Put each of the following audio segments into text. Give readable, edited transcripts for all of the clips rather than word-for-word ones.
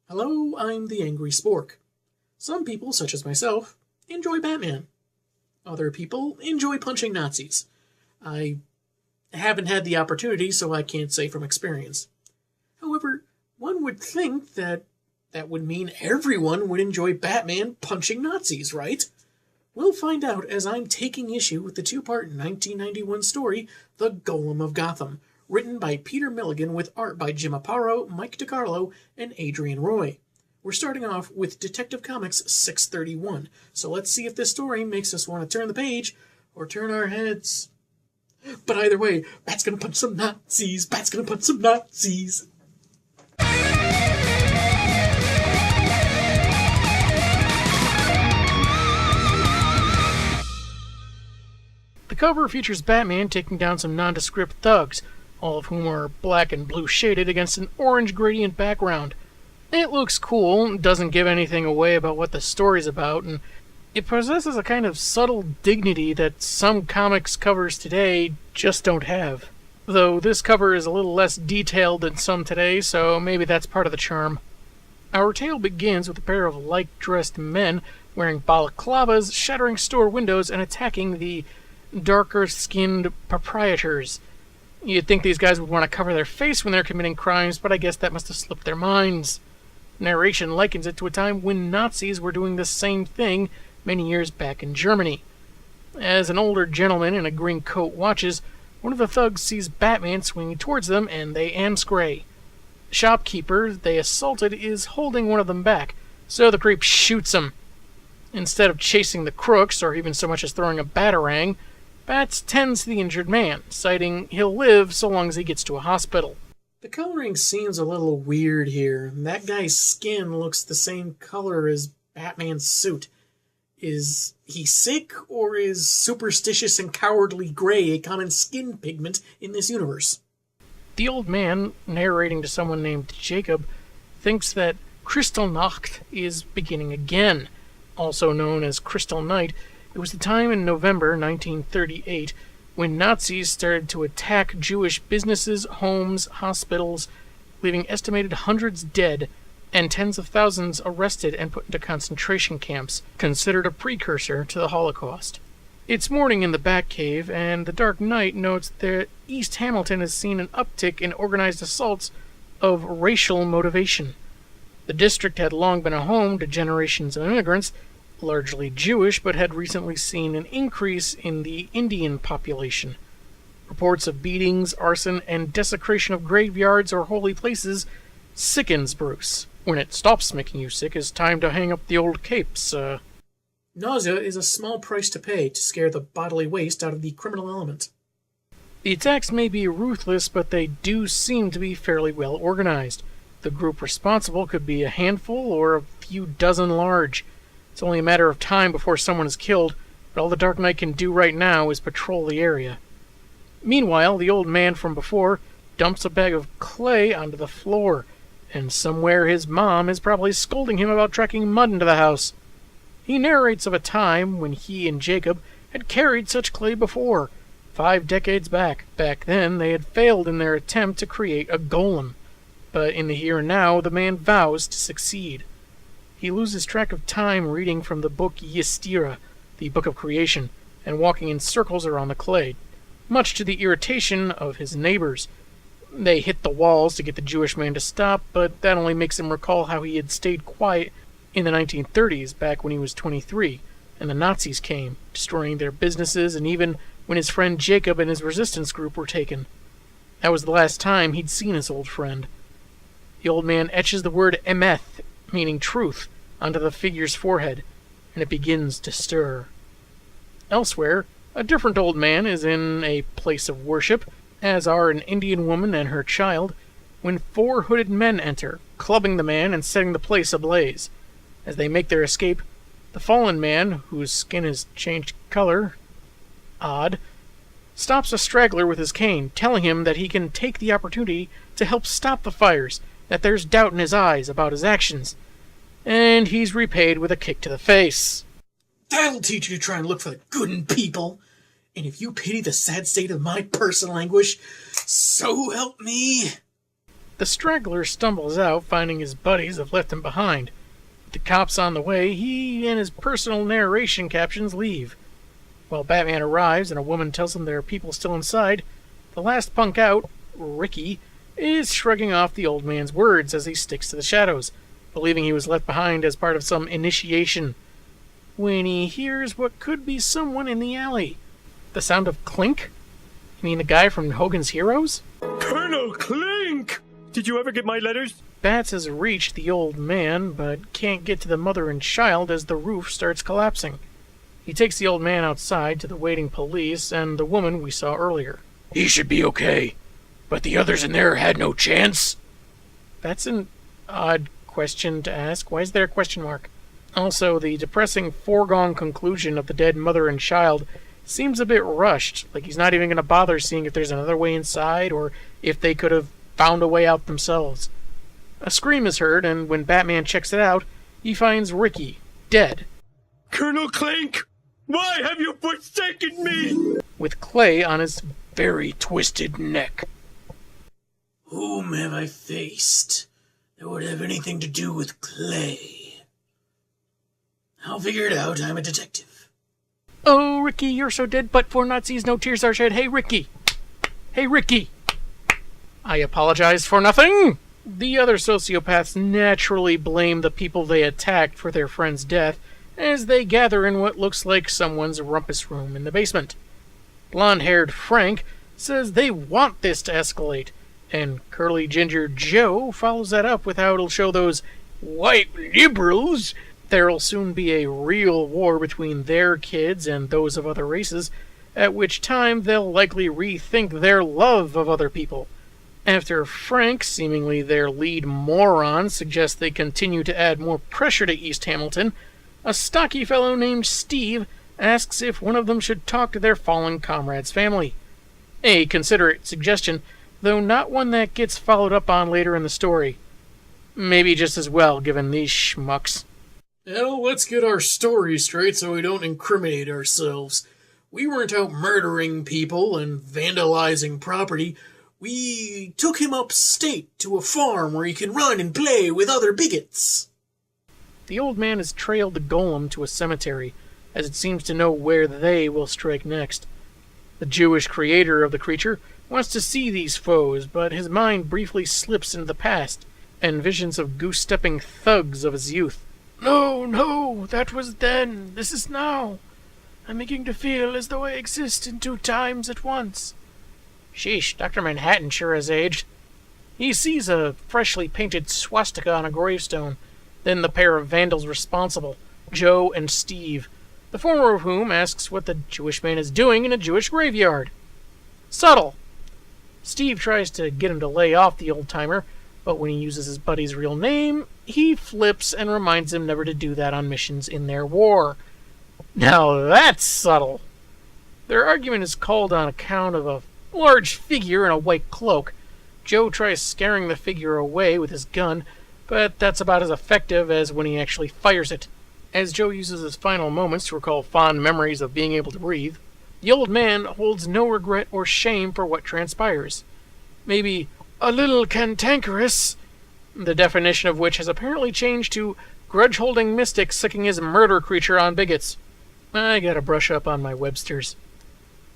Hello, I'm the Angry Spork. Some people, such as myself, enjoy Batman. Other people enjoy punching Nazis. I haven't had the opportunity, so I can't say from experience. However, one would think that would mean everyone would enjoy Batman punching Nazis, right? We'll find out as I'm taking issue with the two-part 1991 story, The Golem of Gotham, written by Peter Milligan with art by Jim Aparo, Mike DiCarlo, and Adrian Roy. We're starting off with Detective Comics 631, so let's see if this story makes us want to turn the page or turn our heads. But either way, Bat's gonna punch some Nazis! Bat's gonna punch some Nazis! The cover features Batman taking down some nondescript thugs, all of whom are black and blue shaded against an orange gradient background. It looks cool, doesn't give anything away about what the story's about, and it possesses a kind of subtle dignity that some comics covers today just don't have. Though this cover is a little less detailed than some today, so maybe that's part of the charm. Our tale begins with a pair of light-dressed men wearing balaclavas, shattering store windows, and attacking the darker-skinned proprietors. You'd think these guys would want to cover their face when they're committing crimes, but I guess that must have slipped their minds. Narration likens it to a time when Nazis were doing the same thing many years back in Germany. As an older gentleman in a green coat watches, one of the thugs sees Batman swinging towards them, and they amscray. The shopkeeper they assaulted is holding one of them back, so the creep shoots him. Instead of chasing the crooks, or even so much as throwing a batarang, Bats tends to the injured man, citing he'll live so long as he gets to a hospital. The coloring seems a little weird here. That guy's skin looks the same color as Batman's suit. Is he sick, or is superstitious and cowardly gray a common skin pigment in this universe? The old man, narrating to someone named Jacob, thinks that Kristallnacht is beginning again. Also known as Crystal Night, it was the time in November 1938 when Nazis started to attack Jewish businesses, homes, hospitals, leaving estimated hundreds dead and tens of thousands arrested and put into concentration camps, considered a precursor to the Holocaust. It's morning in the Batcave, and the Dark Knight notes that East Hamilton has seen an uptick in organized assaults of racial motivation. The district had long been a home to generations of immigrants, largely Jewish, but had recently seen an increase in the Indian population. Reports of beatings, arson, and desecration of graveyards or holy places sickens Bruce. When it stops making you sick, it's time to hang up the old capes. Nausea is a small price to pay to scare the bodily waste out of the criminal element. The attacks may be ruthless, but they do seem to be fairly well organized. The group responsible could be a handful or a few dozen large. It's only a matter of time before someone is killed, but all the Dark Knight can do right now is patrol the area. Meanwhile, the old man from before dumps a bag of clay onto the floor, and somewhere his mom is probably scolding him about tracking mud into the house. He narrates of a time when he and Jacob had carried such clay before, 5 decades back. Back then, they had failed in their attempt to create a golem, but in the here and now, the man vows to succeed. He loses track of time reading from the book Ystera, the Book of Creation, and walking in circles around the clay, much to the irritation of his neighbors. They hit the walls to get the Jewish man to stop, but that only makes him recall how he had stayed quiet in the 1930s, back when he was 23, and the Nazis came, destroying their businesses, and even when his friend Jacob and his resistance group were taken. That was the last time he'd seen his old friend. The old man etches the word emeth, meaning truth, onto the figure's forehead, and it begins to stir. Elsewhere, a different old man is in a place of worship, as are an Indian woman and her child, when 4 hooded men enter, clubbing the man and setting the place ablaze. As they make their escape, the fallen man, whose skin has changed color, odd, stops a straggler with his cane, telling him that he can take the opportunity to help stop the fires, that there's doubt in his eyes about his actions, and he's repaid with a kick to the face. That'll teach you to try and look for the good in people, and if you pity the sad state of my personal anguish, so help me. The straggler stumbles out, finding his buddies have left him behind. With the cops on the way, he and his personal narration captions leave. While Batman arrives and a woman tells him there are people still inside, the last punk out, Ricky, is shrugging off the old man's words as he sticks to the shadows, believing he was left behind as part of some initiation, when he hears what could be someone in the alley. The sound of Clink? You mean the guy from Hogan's Heroes? Colonel Clink! Did you ever get my letters? Bats has reached the old man, but can't get to the mother and child as the roof starts collapsing. He takes the old man outside to the waiting police and the woman we saw earlier. He should be okay, but the others in there had no chance. That's an odd question to ask. Why is there a question mark? Also, the depressing foregone conclusion of the dead mother and child seems a bit rushed, like he's not even going to bother seeing if there's another way inside or if they could have found a way out themselves. A scream is heard, and when Batman checks it out, he finds Ricky, dead. Colonel Clink, why have you forsaken me? With clay on his very twisted neck. Whom have I faced that would have anything to do with clay? I'll figure it out. I'm a detective. Oh, Ricky, you're so dead, but for Nazis no tears are shed. Hey, Ricky! Hey, Ricky! I apologize for nothing! The other sociopaths naturally blame the people they attacked for their friend's death as they gather in what looks like someone's rumpus room in the basement. Blonde-haired Frank says they want this to escalate, and curly ginger Joe follows that up with how it'll show those white liberals there'll soon be a real war between their kids and those of other races, at which time they'll likely rethink their love of other people. After Frank, seemingly their lead moron, suggests they continue to add more pressure to East Hamilton, a stocky fellow named Steve asks if one of them should talk to their fallen comrade's family. A considerate suggestion, though not one that gets followed up on later in the story. Maybe just as well, given these schmucks. Well, let's get our story straight so we don't incriminate ourselves. We weren't out murdering people and vandalizing property. We took him upstate to a farm where he can run and play with other bigots. The old man has trailed the Golem to a cemetery, as it seems to know where they will strike next. The Jewish creator of the creature wants to see these foes, but his mind briefly slips into the past, and visions of goose-stepping thugs of his youth. No, that was then, this is now. I'm beginning to feel as though I exist in two times at once. Sheesh, Dr. Manhattan sure has aged. He sees a freshly painted swastika on a gravestone, then the pair of vandals responsible, Joe and Steve, the former of whom asks what the Jewish man is doing in a Jewish graveyard. Subtle. Steve tries to get him to lay off the old-timer, but when he uses his buddy's real name, he flips and reminds him never to do that on missions in their war. Now that's subtle. Their argument is called on account of a large figure in a white cloak. Joe tries scaring the figure away with his gun, but that's about as effective as when he actually fires it. As Joe uses his final moments to recall fond memories of being able to breathe, the old man holds no regret or shame for what transpires. Maybe a little cantankerous, the definition of which has apparently changed to grudge-holding mystic sicking his murder creature on bigots. I gotta brush up on my Websters.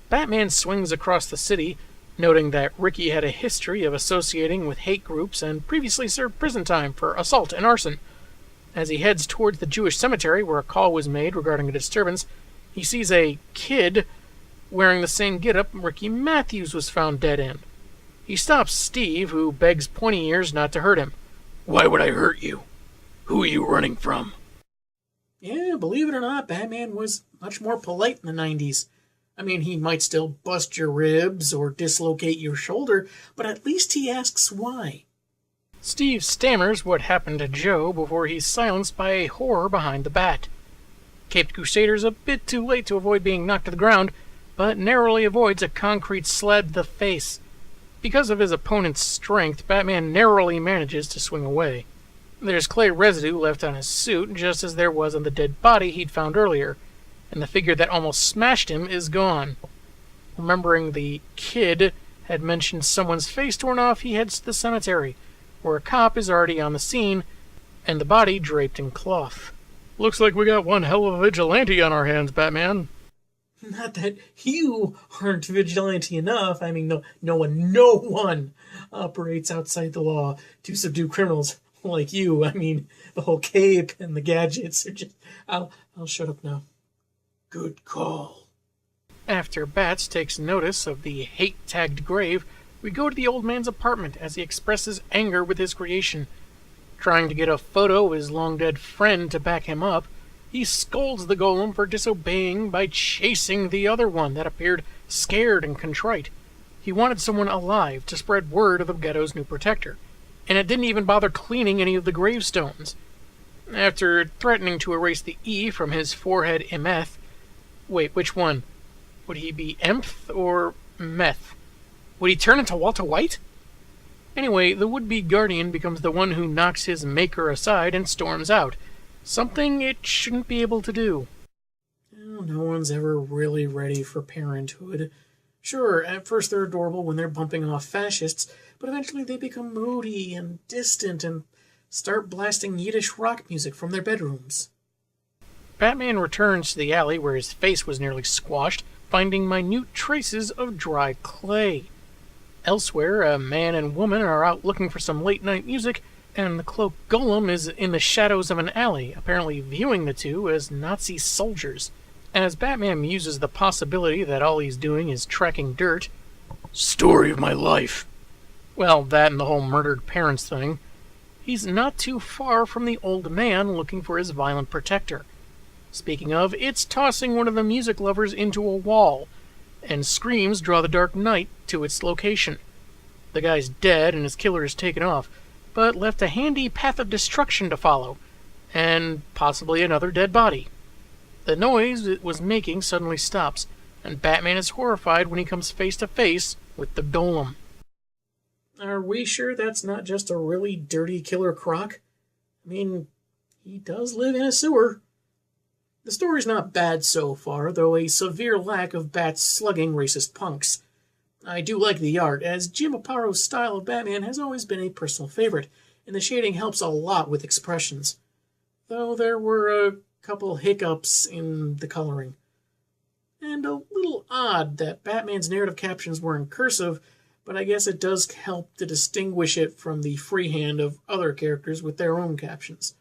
Batman swings across the city, noting that Ricky had a history of associating with hate groups and previously served prison time for assault and arson. As he heads towards the Jewish cemetery where a call was made regarding a disturbance, he sees a kid wearing the same getup Ricky Matthews was found dead in. He stops Steve, who begs Pointy Ears not to hurt him. Why would I hurt you? Who are you running from? Yeah, believe it or not, Batman was much more polite in the 90s. I mean, he might still bust your ribs or dislocate your shoulder, but at least he asks why. Steve stammers what happened to Joe before he's silenced by a horror behind the bat. Caped Crusader's a bit too late to avoid being knocked to the ground, but narrowly avoids a concrete slab to the face. Because of his opponent's strength, Batman narrowly manages to swing away. There's clay residue left on his suit, just as there was on the dead body he'd found earlier, and the figure that almost smashed him is gone. Remembering the kid had mentioned someone's face torn off, he heads to the cemetery, where a cop is already on the scene and the body draped in cloth. Looks like we got one hell of a vigilante on our hands, Batman. Not that you aren't vigilante enough. I mean, no one operates outside the law to subdue criminals like you. I mean, the whole cape and the gadgets are just... I'll shut up now. Good call. After Bats takes notice of the hate-tagged grave, we go to the old man's apartment as he expresses anger with his creation. Trying to get a photo of his long-dead friend to back him up, he scolds the golem for disobeying by chasing the other one that appeared scared and contrite. He wanted someone alive to spread word of the ghetto's new protector, and it didn't even bother cleaning any of the gravestones. After threatening to erase the E from his forehead Emeth... Wait, which one? Would he be Emph or Meth? Would he turn into Walter White? Anyway, the would-be guardian becomes the one who knocks his maker aside and storms out. Something it shouldn't be able to do. Well, no one's ever really ready for parenthood. Sure, at first they're adorable when they're bumping off fascists, but eventually they become moody and distant and start blasting Yiddish rock music from their bedrooms. Batman returns to the alley where his face was nearly squashed, finding minute traces of dry clay. Elsewhere, a man and woman are out looking for some late-night music, and the cloaked golem is in the shadows of an alley, apparently viewing the two as Nazi soldiers. As Batman muses the possibility that all he's doing is tracking dirt... Story of my life. Well, that and the whole murdered parents thing. He's not too far from the old man looking for his violent protector. Speaking of, it's tossing one of the music lovers into a wall, and screams draw the Dark Knight to its location. The guy's dead and his killer is taken off, but left a handy path of destruction to follow, and possibly another dead body. The noise it was making suddenly stops, and Batman is horrified when he comes face to face with the golem. Are we sure that's not just a really dirty Killer Croc? I mean, he does live in a sewer. The story's not bad so far, though a severe lack of Bats slugging racist punks. I do like the art, as Jim Aparo's style of Batman has always been a personal favorite, and the shading helps a lot with expressions. Though there were a couple hiccups in the coloring. And a little odd that Batman's narrative captions were in cursive, but I guess it does help to distinguish it from the freehand of other characters with their own captions.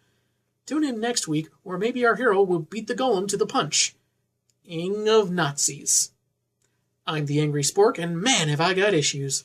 Tune in next week, where maybe our hero will beat the golem to the punch. Ing of Nazis. I'm the Angry Spork, and man, have I got issues.